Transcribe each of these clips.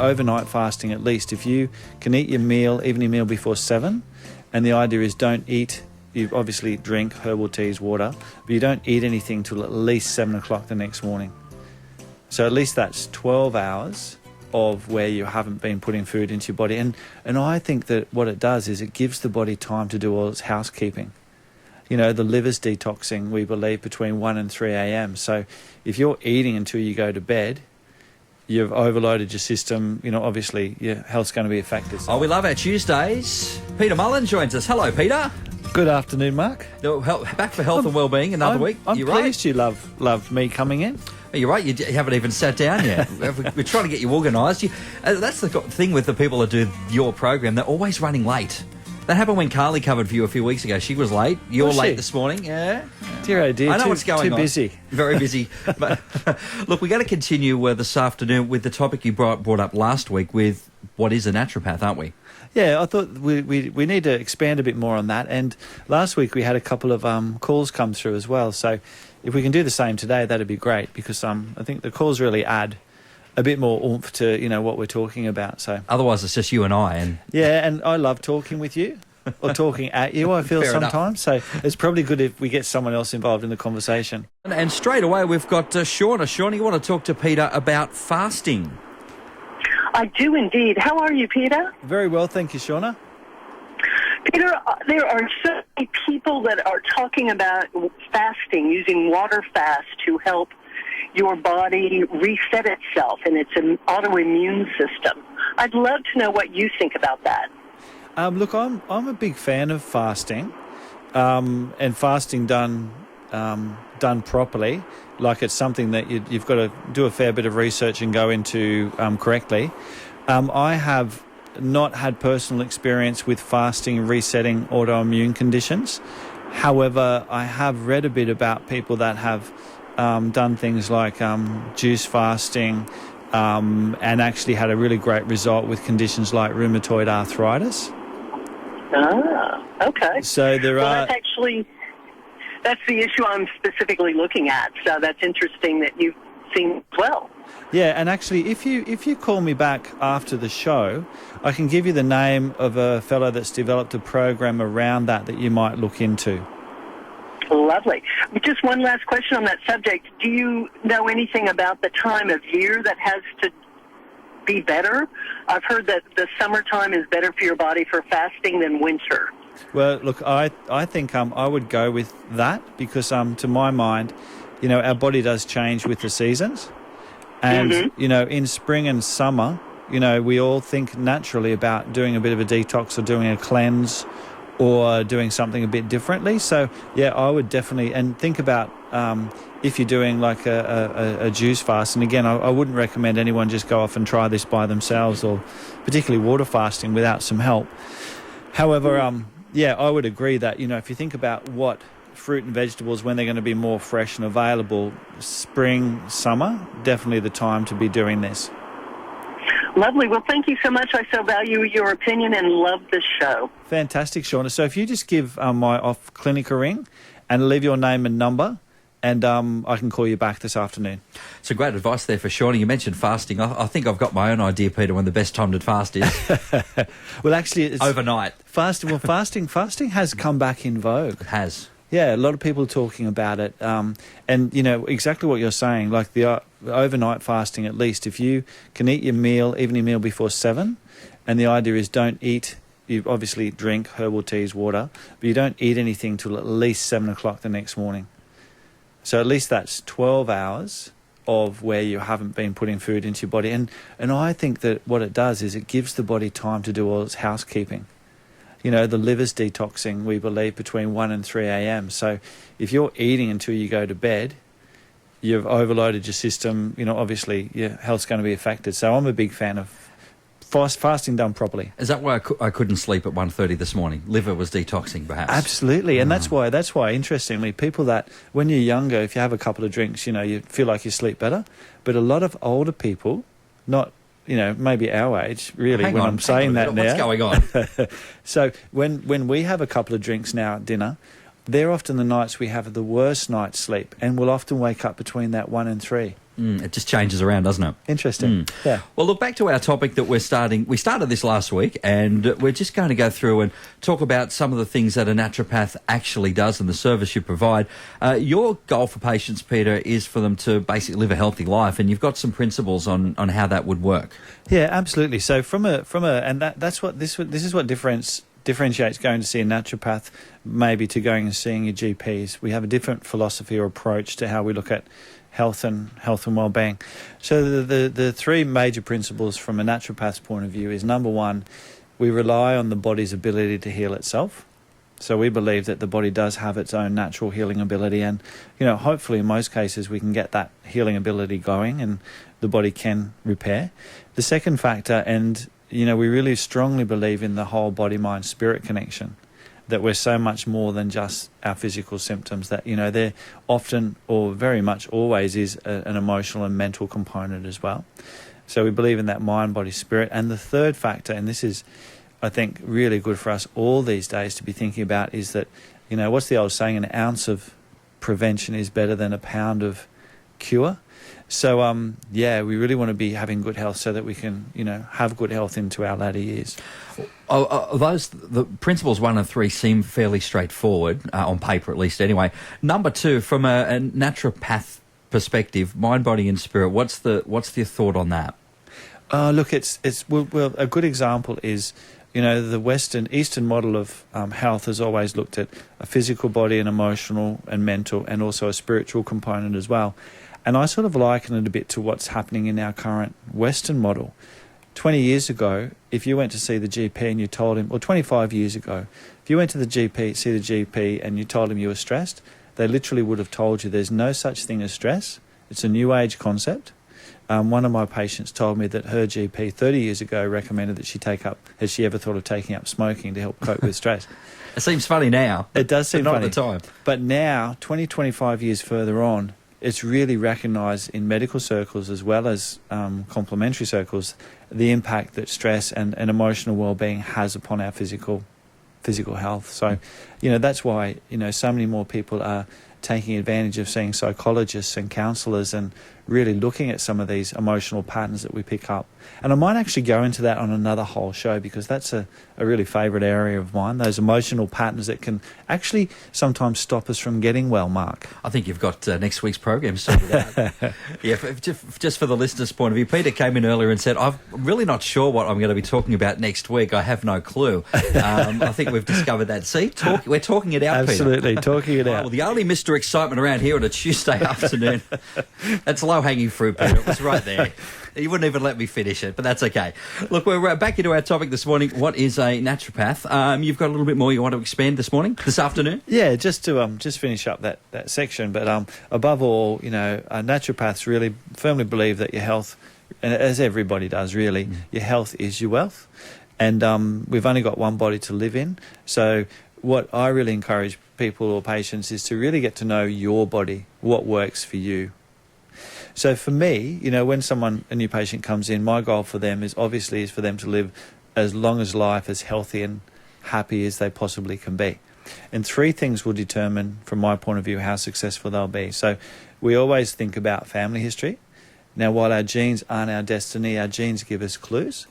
overnight fasting at least. If you can eat your evening meal before 7, and the idea is don't eat, you obviously drink herbal teas, water, but you don't eat anything till at least 7 o'clock the next morning. So at least that's 12 hours of where you haven't been putting food into your body. And I think that what it does is it gives the body time to do all its housekeeping. You know, the liver's detoxing, we believe, between 1 and 3 a.m. So if you're eating until you go to bed, you've overloaded your system. You know, obviously your health's going to be affected. Oh, we love our Tuesdays. Peter Mullen joins us. Hello, Peter. Good afternoon, Mark. Back for health and wellbeing another week. I'm pleased you love me coming in. You're right, you haven't even sat down yet. We're trying to get you organised. That's the thing with the people that do your program. They're always running late. That happened when Carly covered for you a few weeks ago. She was late. You're late this morning. Yeah. Dear oh dear. I know what's going on. Too busy. Very busy. But look, we're going to continue this afternoon with the topic you brought up last week with what is a naturopath, aren't we? Yeah, I thought we need to expand a bit more on that. And last week we had a couple of calls come through as well. So if we can do the same today, that'd be great, because I think the calls really add a bit more oomph to, you know, what we're talking about. So otherwise it's just you and I. Yeah, and I love talking with you or talking at you, I feel Fair sometimes. enough. So it's probably good if we get someone else involved in the conversation. And straight away we've got Shauna. Shauna, you want to talk to Peter about fasting? I do indeed. How are you, Peter? Very well, thank you, Shauna. Peter, there are so many people that are talking about fasting, using water fast to help your body reset itself and its autoimmune system. I'd love to know what you think about that. Look, I'm a big fan of fasting, and fasting done properly. Like, it's something that you've got to do a fair bit of research and go into correctly. I have not had personal experience with fasting resetting autoimmune conditions. However, I have read a bit about people that have done things like juice fasting and actually had a really great result with conditions like rheumatoid arthritis. Ah, okay. So that's the issue I'm specifically looking at. So that's interesting that you've seen as well. Yeah, and actually, if you call me back after the show, I can give you the name of a fellow that's developed a program around that you might look into. Lovely. Just one last question on that subject. Do you know anything about the time of year that has to be better? I've heard that the summertime is better for your body for fasting than winter. Well, look, I think I would go with that, because to my mind, you know, our body does change with the seasons. And, you know, in spring and summer, you know, we all think naturally about doing a bit of a detox or doing a cleanse or doing something a bit differently. So, yeah, I would definitely, and think about if you're doing like a juice fast. And again, I wouldn't recommend anyone just go off and try this by themselves, or particularly water fasting without some help. However, yeah, I would agree that, you know, if you think about what fruit and vegetables, when they're going to be more fresh and available, spring, summer, definitely the time to be doing this. Lovely. Well, thank you so much. I so value your opinion and love the show. Fantastic, Shauna. So if you just give my off clinic a ring and leave your name and number, and I can call you back this afternoon. So great advice there for Shauna. You mentioned fasting. I think I've got my own idea, Peter, when the best time to fast is. Well, actually, it's overnight. Fasting has come back in vogue. It has. Yeah, a lot of people talking about it. And, you know, exactly what you're saying, like the overnight fasting at least. If you can eat your evening meal before 7, and the idea is don't eat, you obviously drink herbal teas, water, but you don't eat anything till at least 7 o'clock the next morning. So at least that's 12 hours of where you haven't been putting food into your body. And I think that what it does is it gives the body time to do all its housekeeping. You know, the liver's detoxing, we believe, between 1 and 3 a.m. So if you're eating until you go to bed, you've overloaded your system. You know, obviously your health's going to be affected. So I'm a big fan of fasting done properly. Is that why I couldn't sleep at 1:30 this morning? Liver was detoxing, perhaps. Absolutely, and that's why, interestingly, people that when you're younger, if you have a couple of drinks, you know, you feel like you sleep better. But a lot of older people, not, you know, maybe our age, really, hang on, I'm saying that now. What's going on? So when we have a couple of drinks now at dinner, they're often the nights we have the worst night's sleep, and we'll often wake up between that 1 and 3. It just changes around, doesn't it? Interesting. Yeah. Well, look, back to our topic that we're starting. We started this last week, and we're just going to go through and talk about some of the things that a naturopath actually does and the service you provide. Your goal for patients, Peter, is for them to basically live a healthy life, and you've got some principles on how that would work. Yeah, absolutely. So that's what this is what differentiates going to see a naturopath maybe to going and seeing your GPs. We have a different philosophy or approach to how we look at health and well-being. So the three major principles from a naturopath's point of view is, number one, we rely on the body's ability to heal itself. So we believe that the body does have its own natural healing ability, and hopefully in most cases we can get that healing ability going and the body can repair. The second factor, and we really strongly believe in the whole body, mind, spirit connection, that we're so much more than just our physical symptoms, that there often, or very much always, is an emotional and mental component as well. So we believe in that mind, body, spirit. And the third factor, and this is, I think, really good for us all these days to be thinking about, is that, what's the old saying, an ounce of prevention is better than a pound of cure. So, we really want to be having good health so that we can, have good health into our latter years. The principles 1 and 3 seem fairly straightforward, on paper at least anyway. Number 2, from a naturopath perspective, mind, body and spirit, what's your thought on that? Look, it's a good example is, the Eastern model of health has always looked at a physical body, an emotional and mental, and also a spiritual component as well. And I sort of liken it a bit to what's happening in our current Western model. 20 years ago, if you went to see the GP and you told him, or 25 years ago, if you went to see the GP and you told him you were stressed, they literally would have told you there's no such thing as stress. It's a new age concept. One of my patients told me that her GP 30 years ago recommended that has she ever thought of taking up smoking to help cope with stress? It seems funny now. It does seem funny. Not at the time. But now, 25 years further on, it's really recognised in medical circles as well as complementary circles, the impact that stress and emotional well-being has upon our physical health. So, that's why, so many more people are taking advantage of seeing psychologists and counsellors and really looking at some of these emotional patterns that we pick up. And I might actually go into that on another whole show, because that's a really favourite area of mine, those emotional patterns that can actually sometimes stop us from getting well, Mark. I think you've got next week's program sorted out. Yeah, just for the listener's point of view, Peter came in earlier and said, I'm really not sure what I'm going to be talking about next week. I have no clue. I think we've discovered that. See, we're talking it out, Absolutely, Peter. talking it out. Well, the only Mr. Excitement around here on a Tuesday afternoon, that's low-hanging fruit, Peter. It was right there. You wouldn't even let me finish it, but that's okay. Look, we're back into our topic this morning. What is a naturopath? You've got a little bit more you want to expand this afternoon? Yeah, just to just finish up that section. But above all, naturopaths really firmly believe that your health, and as everybody does really, your health is your wealth. And we've only got one body to live in. So what I really encourage people or patients is to really get to know your body, what works for you. So for me, when a new patient comes in, my goal for them is for them to live as long as life, as healthy and happy as they possibly can be. And 3 things will determine, from my point of view, how successful they'll be. So we always think about family history. Now, while our genes aren't our destiny, our genes give us clues.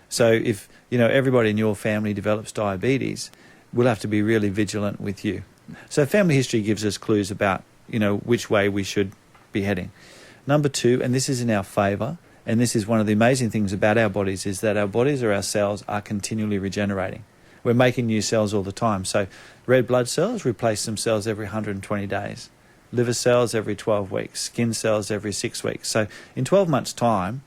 So if, everybody in your family develops diabetes, we'll have to be really vigilant with you. So family history gives us clues about, which way we should be heading. Number 2, and this is in our favour, and this is one of the amazing things about our bodies, is that our bodies or our cells are continually regenerating. We're making new cells all the time. So red blood cells replace themselves every 120 days. Liver cells every 12 weeks. Skin cells every 6 weeks. So in 12 months' time,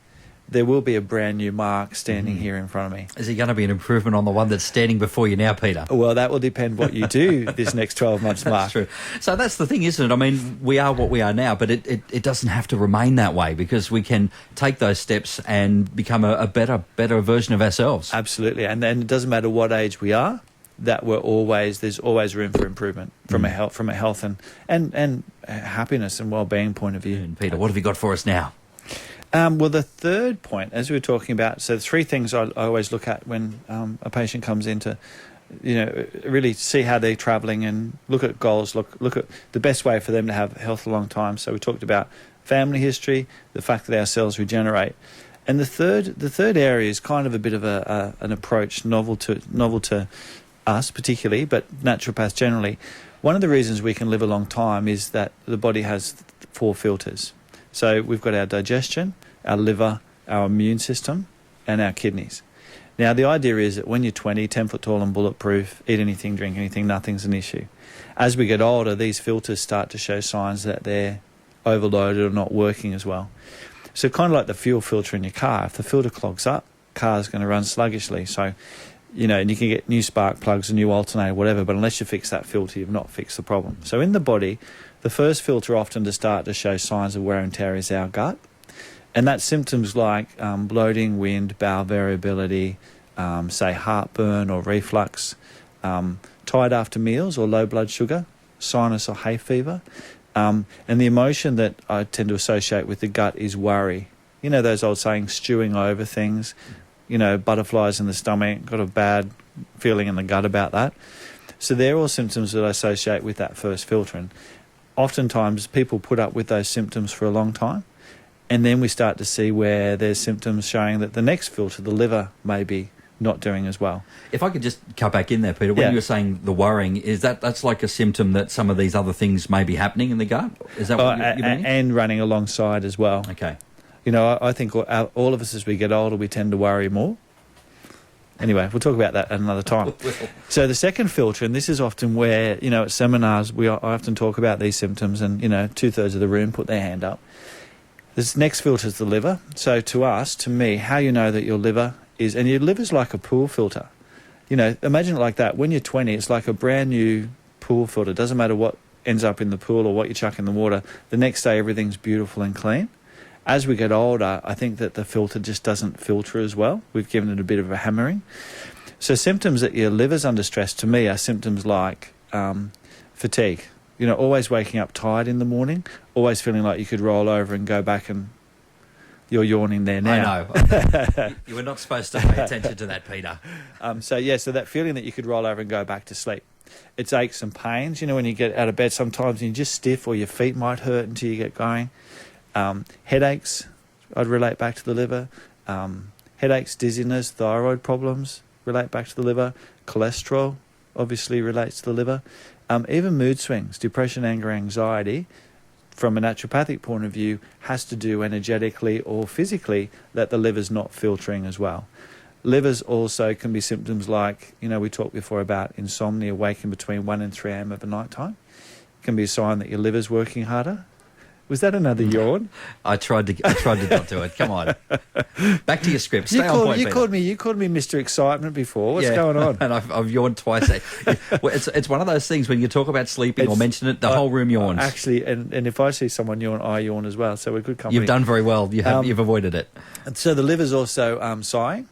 there will be a brand new Mark standing here in front of me. Is it going to be an improvement on the one that's standing before you now, Peter? Well, that will depend what you do this next 12 months, Mark. That's true. So that's the thing, isn't it? I mean, we are what we are now, but it doesn't have to remain that way, because we can take those steps and become a better version of ourselves. Absolutely. And then it doesn't matter what age we are, that there's always room for improvement from a health and happiness and well-being point of view. And Peter, what have you got for us now? Well, the third point, as we were talking about, so 3 things I always look at when a patient comes in to really see how they're travelling and look at goals, look at the best way for them to have health a long time. So we talked about family history, the fact that our cells regenerate. And the third area is kind of a bit of an approach novel to us particularly, but naturopaths generally. One of the reasons we can live a long time is that the body has 4 filters. So we've got our digestion, our liver, our immune system, and our kidneys. Now, the idea is that when you're 20, 10 foot tall and bulletproof, eat anything, drink anything, nothing's an issue. As we get older, these filters start to show signs that they're overloaded or not working as well. So kind of like the fuel filter in your car. If the filter clogs up, car's going to run sluggishly. So, and you can get new spark plugs, a new alternator, whatever, but unless you fix that filter, you've not fixed the problem. So in the body, the first filter often to start to show signs of wear and tear is our gut. And that's symptoms like bloating, wind, bowel variability, say heartburn or reflux, tired after meals or low blood sugar, sinus or hay fever. And the emotion that I tend to associate with the gut is worry. Those old sayings, stewing over things, butterflies in the stomach, got a bad feeling in the gut about that. So they're all symptoms that I associate with that first filter. And oftentimes people put up with those symptoms for a long time. And then we start to see where there's symptoms showing that the next filter, the liver, may be not doing as well. If I could just cut back in there, Peter, when you were saying the worrying, is that's like a symptom that some of these other things may be happening in the gut? Is that what you mean? And running alongside as well. Okay. I think all of us as we get older, we tend to worry more. Anyway, we'll talk about that at another time. So the second filter, and this is often where, at seminars, I often talk about these symptoms and, 2/3 of the room put their hand up. This next filter is the liver. So to me, how you know that your liver is, and your liver's like a pool filter. Imagine it like that. When you're 20, it's like a brand new pool filter. It doesn't matter what ends up in the pool or what you chuck in the water. The next day, everything's beautiful and clean. As we get older, I think that the filter just doesn't filter as well. We've given it a bit of a hammering. So symptoms that your liver's under stress, to me, are symptoms like fatigue. Always waking up tired in the morning, always feeling like you could roll over and go back and you're yawning there now. I know. You were not supposed to pay attention to that, Peter. So that feeling that you could roll over and go back to sleep. It's aches and pains. When you get out of bed sometimes and you're just stiff or your feet might hurt until you get going. Headaches, I'd relate back to the liver. Headaches, dizziness, thyroid problems relate back to the liver. Cholesterol obviously relates to the liver. Even mood swings, depression, anger, anxiety, from a naturopathic point of view, has to do energetically or physically that the liver's not filtering as well. Livers also can be symptoms like, we talked before about insomnia, waking between 1 and 3 a.m. of the night time. It can be a sign that your liver's working harder. Was that another yawn? I tried to not do it. Come on. Back to your script. Stay on point, you called me Mr. Excitement before. What's going on? And I've yawned twice. Well, it's one of those things when you talk about sleeping or mention it, the whole room yawns. Actually, and if I see someone yawn, I yawn as well. So we're good company. You've done very well. You've avoided it. And so the liver's also sighing.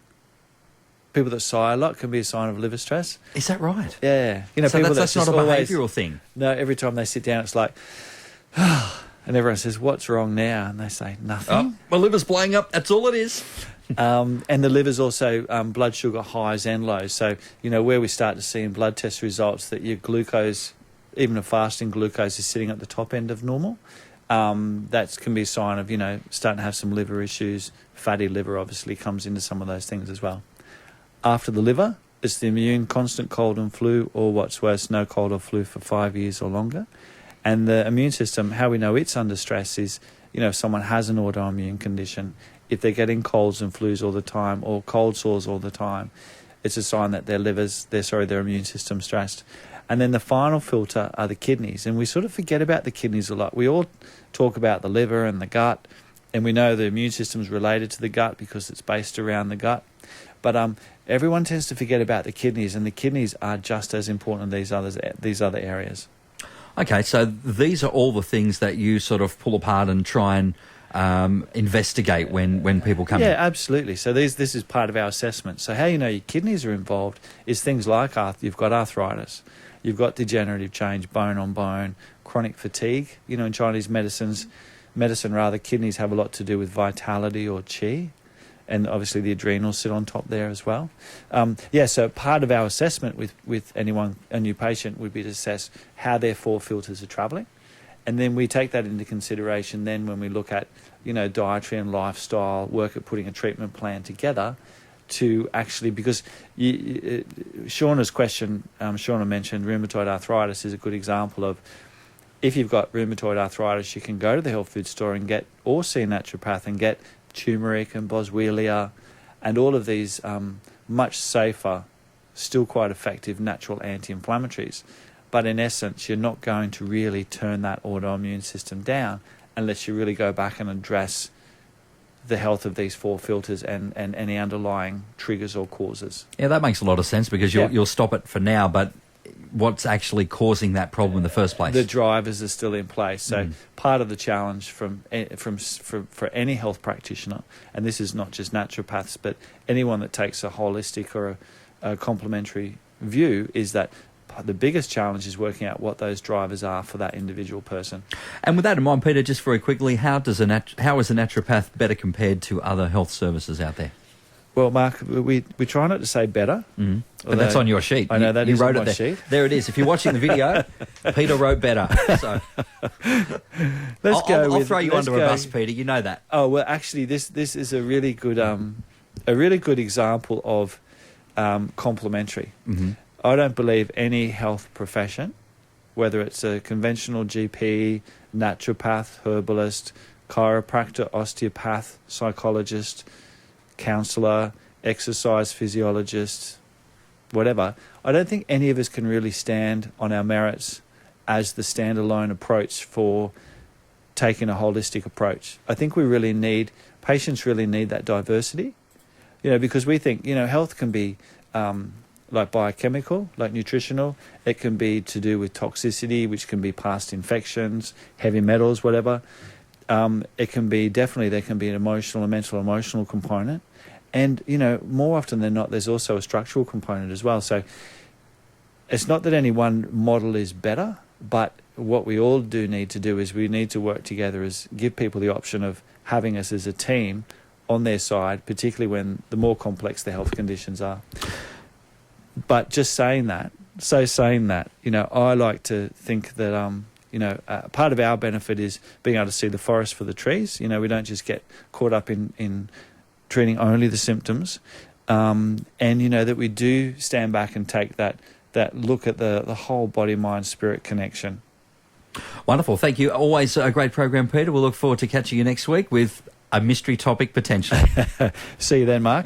People that sigh a lot can be a sign of liver stress. Is that right? Yeah. So that's not a behavioural thing? No, every time they sit down, it's like... And everyone says, what's wrong now? And they say, nothing. Oh, my liver's blowing up. That's all it is. And the liver's also blood sugar highs and lows. So, where we start to see in blood test results that your glucose, even a fasting glucose, is sitting at the top end of normal. That can be a sign of, starting to have some liver issues. Fatty liver obviously comes into some of those things as well. After the liver, it's the immune, constant cold and flu, or what's worse, no cold or flu for 5 years or longer. And the immune system, how we know it's under stress is, if someone has an autoimmune condition, if they're getting colds and flus all the time or cold sores all the time, it's a sign that their immune system's stressed. And then the final filter are the kidneys. And we sort of forget about the kidneys a lot. We all talk about the liver and the gut, and we know the immune system's related to the gut because it's based around the gut. But everyone tends to forget about the kidneys, and the kidneys are just as important in these other areas. Okay, so these are all the things that you sort of pull apart and try and investigate when people come in. Yeah, absolutely. So this is part of our assessment. So how you know your kidneys are involved is things like you've got arthritis, you've got degenerative change, bone on bone, chronic fatigue. In Chinese medicine, kidneys have a lot to do with vitality or qi. and obviously the adrenals sit on top there as well. So part of our assessment with anyone, a new patient, would be to assess how their 4 filters are travelling. And then we take that into consideration then when we look at, dietary and lifestyle, work at putting a treatment plan together to actually, because Shauna's question, Shauna mentioned rheumatoid arthritis is a good example of, if you've got rheumatoid arthritis, you can go to the health food store and see a naturopath and get turmeric and boswellia and all of these much safer, still quite effective natural anti-inflammatories. But in essence, you're not going to really turn that autoimmune system down unless you really go back and address the health of these 4 filters and any underlying triggers or causes. Yeah, that makes a lot of sense, because you'll stop it for now, but what's actually causing that problem in the first place? The drivers are still in place. So part of the challenge for any health practitioner, and this is not just naturopaths, but anyone that takes a holistic or a complementary view, is that the biggest challenge is working out what those drivers are for that individual person. And with that in mind, Peter, just very quickly, how is a naturopath better compared to other health services out there? Well, Mark, we try not to say better. But that's on your sheet. I know that you is wrote on my it there. sheet. There it is. If you're watching the video, Peter wrote better. So I'll throw you under a bus, Peter. You know that. Oh well, actually, this is a really good example of complementary. I don't believe any health profession, whether it's a conventional GP, naturopath, herbalist, chiropractor, osteopath, psychologist, counsellor, exercise physiologist, whatever, I don't think any of us can really stand on our merits as the standalone approach for taking a holistic approach. I think patients really need that diversity, because we think, health can be like biochemical, like nutritional. It can be to do with toxicity, which can be past infections, heavy metals, whatever. It can be, definitely there can be an emotional and mental emotional component. And, more often than not, there's also a structural component as well. So it's not that any one model is better, but what we all do need to do is we need to work together, is give people the option of having us as a team on their side, particularly when the more complex the health conditions are. But just saying that, I like to think that, part of our benefit is being able to see the forest for the trees. We don't just get caught up in treating only the symptoms. And, that we do stand back and take that look at the whole body, mind, spirit connection. Wonderful. Thank you. Always a great program, Peter. We'll look forward to catching you next week with a mystery topic potentially. See you then, Mark.